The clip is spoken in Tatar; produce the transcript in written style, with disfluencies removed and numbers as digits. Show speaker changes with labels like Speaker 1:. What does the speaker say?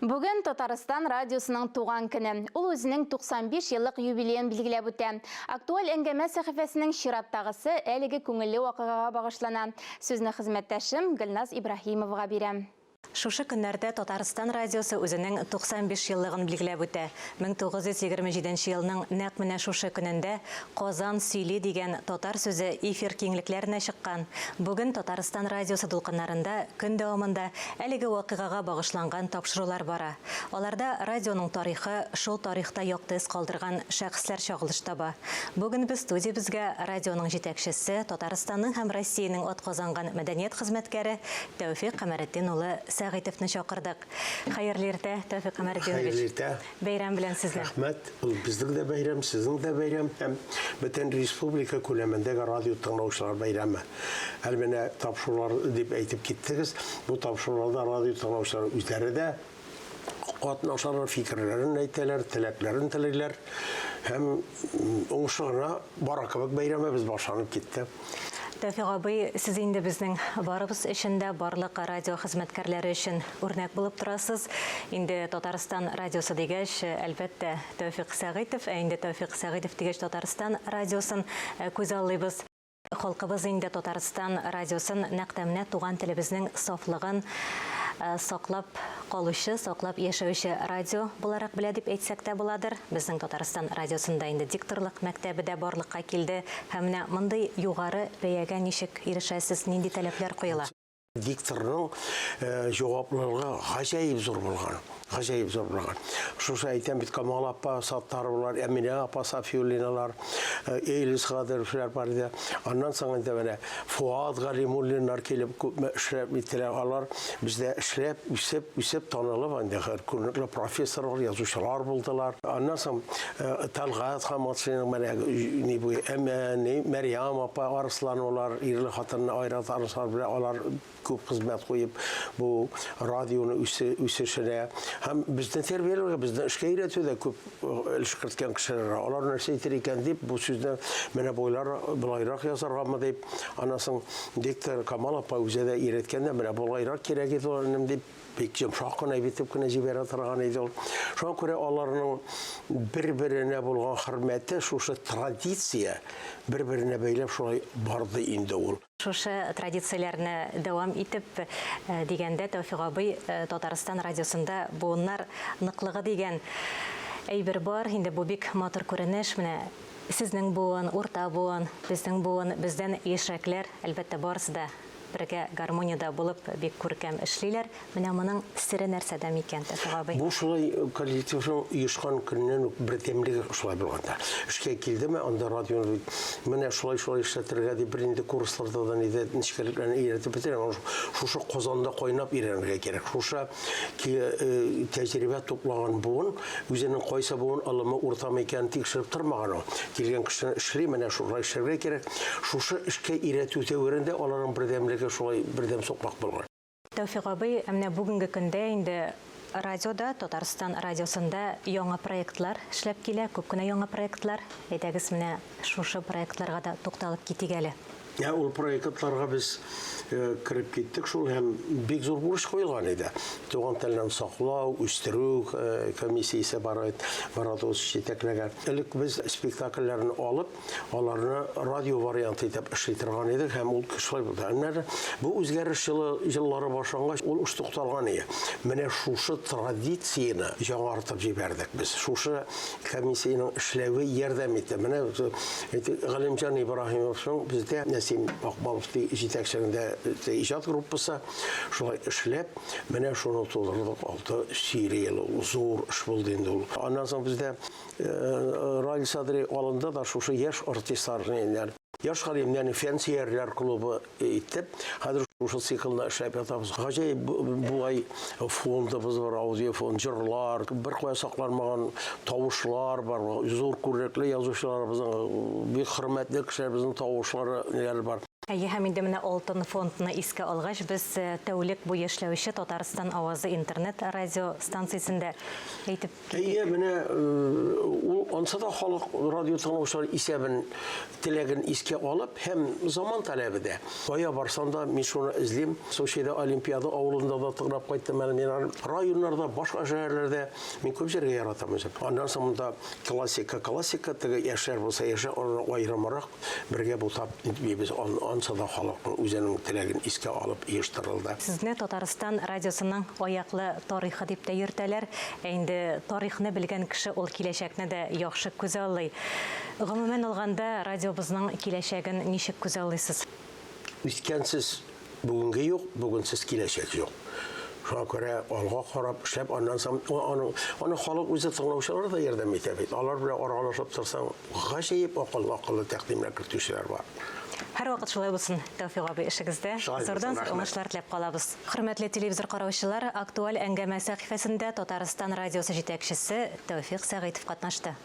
Speaker 1: Бүгін Татарстан радиосының туған күні. Ол өзінің 95 елlik юбилейін белгілеп өтті. Актуаль әңгәмә сәхифәсінің шираттағысы әлеге көңілле вакыйгаға багышлана. Сөзні хезмәттәшем Гөлназ Ибрахимовға бирәм.
Speaker 2: Шушы көннәрдә Татарстан радиосы үзенең 95 еллыгын билгеләп үтә. 1927 елның нәкъ менә шушы көнендә Казан сөйли дигән татар сүзе эфир киңлекләренә чыккан. Бүген Татарстан радиосы дулкыннарында көн дәвамында әлеге вакыйгага багышланган тапшырулар бара. Аларда радионың тарихы, шул тарихта якты эз калдырган шәхесләр чагылыш таба. Бүген без студиябезгә радионың җитәкчесе, Татарстанның һәм Россиянең атказанган мәдәният хезмәткәре Тәүфик Камаретдин улы Сәгыйтовны чакырдык. Хәерле иртә, Тәүфик Камаретдинович.
Speaker 3: Хәерле иртә.
Speaker 2: Бәйрәм белән сезне.
Speaker 3: Рәхмәт. Ул безнең дә бәйрәм, сезнең дә бәйрәм. Һәм бөтен республика күләмендәге радио тыңлаучылар бәйрәме. Әлбәттә тапшырулар дип әйтеп киттегез. Бу тапшыруларда радио тыңлаучылар үзләре дә катнашалар, фикерләрен әйтәләр, теләкләрен теләрләр. Һәм уңышларына баракабак бәйрәме без башланып китте.
Speaker 2: Тәүфик абый, сез инде безнең барыбыз эшендә барлык радио хезмәткәрләре өчен үрнәк булып торасыз. Инде Татарстан радиосы дигәч, әлбәттә Тәүфик Сәгыйтов, инде Тәүфик Сәгыйтов дигәч Татарстан радиосын күз аллыйбыз. Халкыбыз инде Татарстан радиосын нәкъ туган телебезнең сафлыгын саклап калучы, саклап яшәүче радио буларак белә дип әйтсәк тә буладыр. Безнең Татарстан радиосында инде дикторлык мәктәбе дә барлыкка килде. Һәм менә мондый югары бәягә ничек ирешәсез, нинди таләпләр куела?
Speaker 3: Дикторның җаваплылыгы гаҗәеп зур булган. Гаҗәеп зур булган. Шушы әйтәм бит, Камал апа, Саттар булар, Әминә апа, Сафиуллиналар, Эйлис Хадыровлар бар иде. Аннан соң инде менә Фуад Галимуллиннар килеп күпме эшләп иттеләр. Алар бездә эшләп, үсеп танылып, инде күренекле профессорлар, язучылар булдылар. Аннан соң Талгат Хаматшин менә ни бу Мәрьям апа, Арсланулар, ирле хатынны айратарсалар белән алар күп хезмәт куеп бу радионы үсешенә һәм безне тәрбияләргә, безне эшкә өйрәтүдә күп өлеш керткән кешеләр. Алар нәрсә әйтер икән дип, бу сүзне менә буйлар булайрак язаргамы дип, анасын диктор Камал апа үзе дә өйрәткәндә, менә булайрак кирәк иде ул дип бик йомшак кына әйтеп кенә җибәрә торган иде ул. Шуңа күрә аларның бер-беренә булган хөрмәте, шушы традиция бер-беренә бәйләп шулай барды инде ул.
Speaker 2: Шушы традицияләрне дәвам итеп дигәндә Тәүфик абый Татарстан радиосында буыннар ныклыгы дигән әйбер бар. Инде бу бик матур күренеш. Менә сезнең буын, урта буын, безнең буын, бездән яшьрәкләр, әлбәттә барысы да бергә гармониядә булып бик күркәм эшлиләр. Менә моның сире нәрсәдә микән, Тәүфик абый?
Speaker 3: Бу шулай коллективның оешкан көннән үк бердәмлеге шулай булганда. Эшкә килдеме, анда радионы менә шулай эшләтергә дип инде курсларда да ничеклекләрне өйрәтеп бетерәм. Шушы Казанда кайнап өйрәнергә кирәк. Шушы тәҗрибә туплаган буын, үзенең кайсы буын алымы уртамы икән тикшереп тормаган. Килгән кешене эшли, менә шулай эшләргә кирәк. Шушы эшкә өйрәтү тәврендә аларның бердәмлеге шулай бердәм сукмак булган.
Speaker 2: Тәүфик абый, менә бүгенге көндә инде радиода, Татарстан радиосында яңа проектлар эшләп килә, күп кенә яңа проектлар. Әйдәгез, менә шушы проектларга да тукталып китик әле.
Speaker 3: Ул проектларга без кирип киттек, шул һәм бик зур бурыч куелган иде. Туган телне саклау, үстерү комиссиясе бар иде, радиос җитәкләгән. Элек без спектакльләрне алып, аларны радио варианты итеп эшли торган идек һәм ул шулай булды. Әннәре бу үзгәреш еллары башлангач, ул эш тукталган иде. Менә шушы традицияне яңартып җибәрдек без. Шушы комиссияның эшләве ярдәм итте. Менә Галимҗан Ибраһимовның бездә Син Акмаловның җитәкчелегендә иҗат группасы шулай эшләп, менә шуны тулырдык. 6 сериялы зур эш булды инде ул. Аннан соң бездә Раил Садри алында да шушы яшь артистларны, яшь галимнәрне фәнсиярләр клубы итеп, хәзер шушы циклны эшләп ятабыз. Гаҗәеп булай фондыбыз бар, аудиофон, җырлар, бер кая сакланмаган тавышлар бар, зур күренекле язучыларыбызның, бик хөрмәтле кешеләребезнең тавышлары бар.
Speaker 2: Әйе, һәм инде менә алтын фондны искә алгач, без тәүлек буе эшләүче Татарстан авазы интернет радио станциясендә әйтеп
Speaker 3: Әйе, менә ул ансада халык радио тыңлаучылар исәбен теләген искә алып, һәм заман таләбе дә. Кая барсам да мин шуны эзлим. Сочида Олимпиада авылында да тыңлап кайттым. Мен районнарда, башка шәһәрләрдә мин күп җиргә яратам үзем. Аннан соң монда классика теге яшәр булса яшә, аерымрак бергә бултап biz ансада халыкның үзенең теләген искә алып оештырылды.
Speaker 2: Сезне Татарстан радиосының аяклы тарихы дип тә йөртәләр. Инде тарихны белгән кеше ул киләчәкне дә яхшы күзаллый. Гомумән алганда радиобызның киләчәген ничек күзаллыйсыз?
Speaker 3: Үткәнсез бүгенге юк, бүгенсез киләчәк юк. Шуңа күрә алга карап эшләп, аннан соң аны халык үзе тыңлаучылар да ярдәм итә бит. Алар белән аралашып торсаң, гаҗәеп акыллы тәкъдимләр кертүчеләр бар.
Speaker 2: Һәр вакыт шулай булсын, Тәүфыйк абый, эшегездә. Зордан уңышлар теләп калабыз. Хөрмәтле телевизор караучылар, актуаль әңгәмә сәхифәсендә Татарстан радиосы җитәкчесе Тәүфыйк Сәгыйтов катнашты.